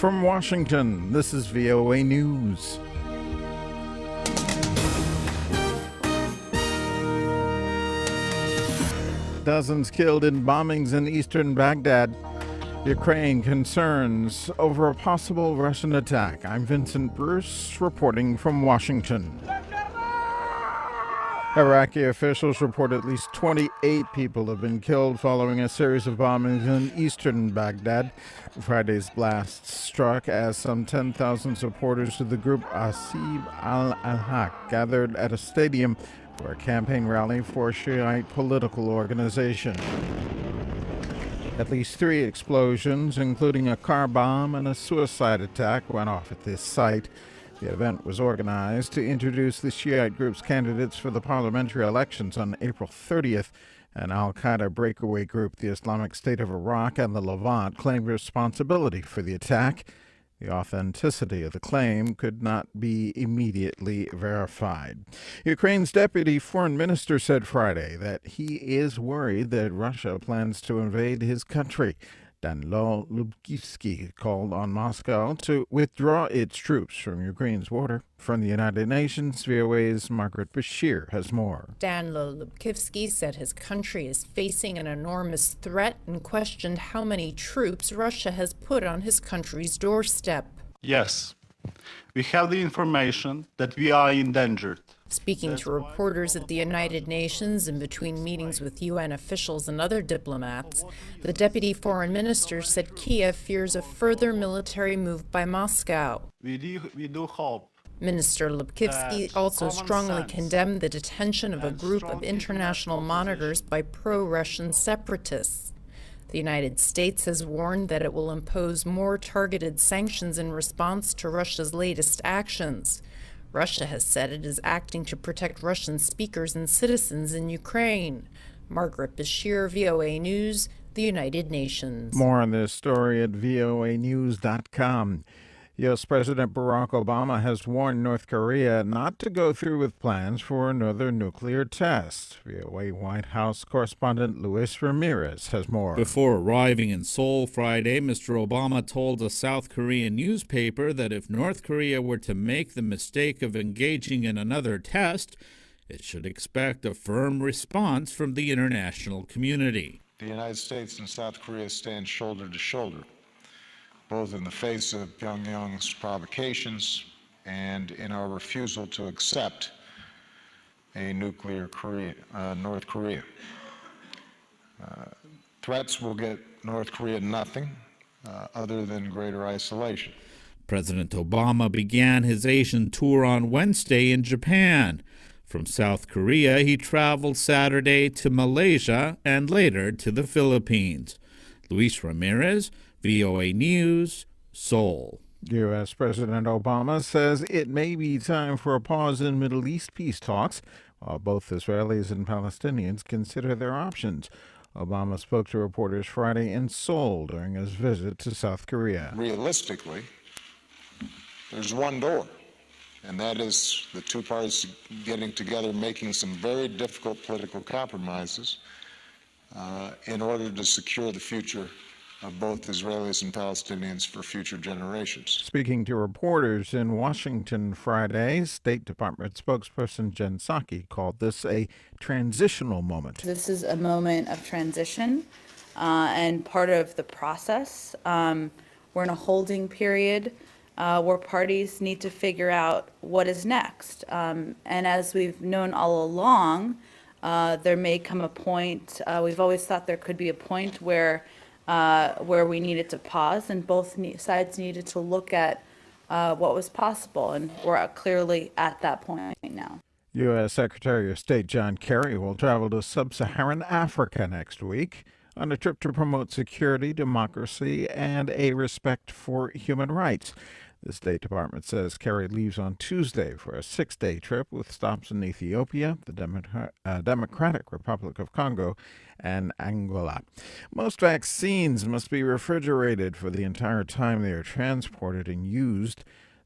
From Washington, this is VOA News. Dozens killed in bombings in eastern Baghdad. Ukraine concerns over a possible Russian attack. I'm Vincent Bruce reporting from Washington. Iraqi officials report at least 28 people have been killed following a series of bombings in eastern Baghdad. Friday's blasts struck as some 10,000 supporters of the group Asaib al-Haq gathered at a stadium for a campaign rally for a Shiite political organization. At least 3 explosions, including a car bomb and a suicide attack, went off at this site. The event was organized to introduce the Shiite group's candidates for the parliamentary elections on April 30th. An al-Qaeda breakaway group, the Islamic State of Iraq and the Levant, claimed responsibility for the attack. The authenticity of the claim could not be immediately verified. Ukraine's deputy foreign minister said Friday that he is worried that Russia plans to invade his country. Danilo Lubkivsky called on Moscow to withdraw its troops from Ukraine's border. From the United Nations, VOA's Margaret Bashir has more. Danilo Lubkivsky said his country is facing an enormous threat and questioned how many troops Russia has put on his country's doorstep. Yes, we have the information that we are endangered. Speaking to reporters at the United Nations and between meetings with UN officials and other diplomats, the deputy foreign minister said Kiev fears a further military move by Moscow. We do hope. Minister Lubkivsky also strongly condemned the detention of a group of international monitors by pro-Russian separatists. The United States has warned that it will impose more targeted sanctions in response to Russia's latest actions. Russia has said it is acting to protect Russian speakers and citizens in Ukraine. Margaret Bashir, VOA News, the United Nations. More on this story at voanews.com. U.S. President Barack Obama has warned North Korea not to go through with plans for another nuclear test. VOA White House correspondent Luis Ramirez has more. Before arriving in Seoul Friday, Mr. Obama told a South Korean newspaper that if North Korea were to make the mistake of engaging in another test, it should expect a firm response from the international community. The United States and South Korea stand shoulder to shoulder, both in the face of Pyongyang's provocations and in our refusal to accept a nuclear North Korea. Threats will get North Korea nothing other than greater isolation. President Obama began his Asian tour on Wednesday in Japan. From South Korea, he traveled Saturday to Malaysia and later to the Philippines. Luis Ramirez, VOA News, Seoul. U.S. President Obama says it may be time for a pause in Middle East peace talks while both Israelis and Palestinians consider their options. Obama spoke to reporters Friday in Seoul during his visit to South Korea. Realistically, there's one door, and that is the two parties getting together, making some very difficult political compromises in order to secure the future of both Israelis and Palestinians for future generations. Speaking to reporters in Washington Friday, State Department spokesperson Jen Psaki called this a transitional moment. This is a moment of transition and part of the process. We're in a holding period where parties need to figure out what is next. And as we've known all along, there may come a point, we've always thought there could be a point where we needed to pause and both sides needed to look at what was possible, and we're clearly at that point now. U.S. Secretary of State John Kerry will travel to sub-Saharan Africa next week on a trip to promote security, democracy, and a respect for human rights. The State Department says Kerry leaves on Tuesday for a 6-day trip with stops in Ethiopia, the Democratic Republic of Congo, and Angola. Most vaccines must be refrigerated for the entire time they are transported and used.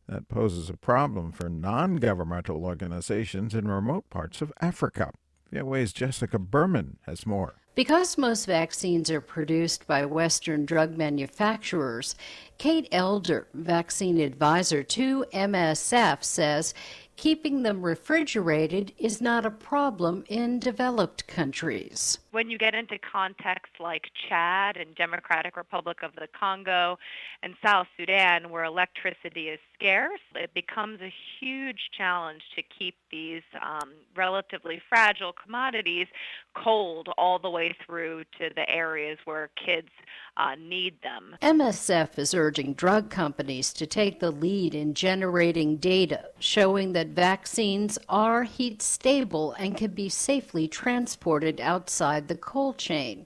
That poses a problem for non-governmental organizations in remote parts of Africa. VOA's Jessica Berman has more. Because most vaccines are produced by Western drug manufacturers, Kate Elder, vaccine advisor to MSF, says keeping them refrigerated is not a problem in developed countries. When you get into contexts like Chad and Democratic Republic of the Congo and South Sudan, where electricity is scarce, it becomes a huge challenge to keep these relatively fragile commodities cold all the way through to the areas where kids need them. MSF is urging drug companies to take the lead in generating data showing that vaccines are heat stable and can be safely transported outside the cold chain.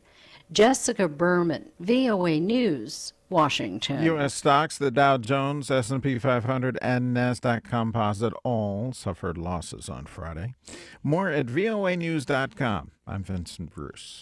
Jessica Berman, VOA News, Washington. U.S. stocks, the Dow Jones, S&P 500, and NASDAQ Composite all suffered losses on Friday. More at voanews.com. I'm Vincent Bruce.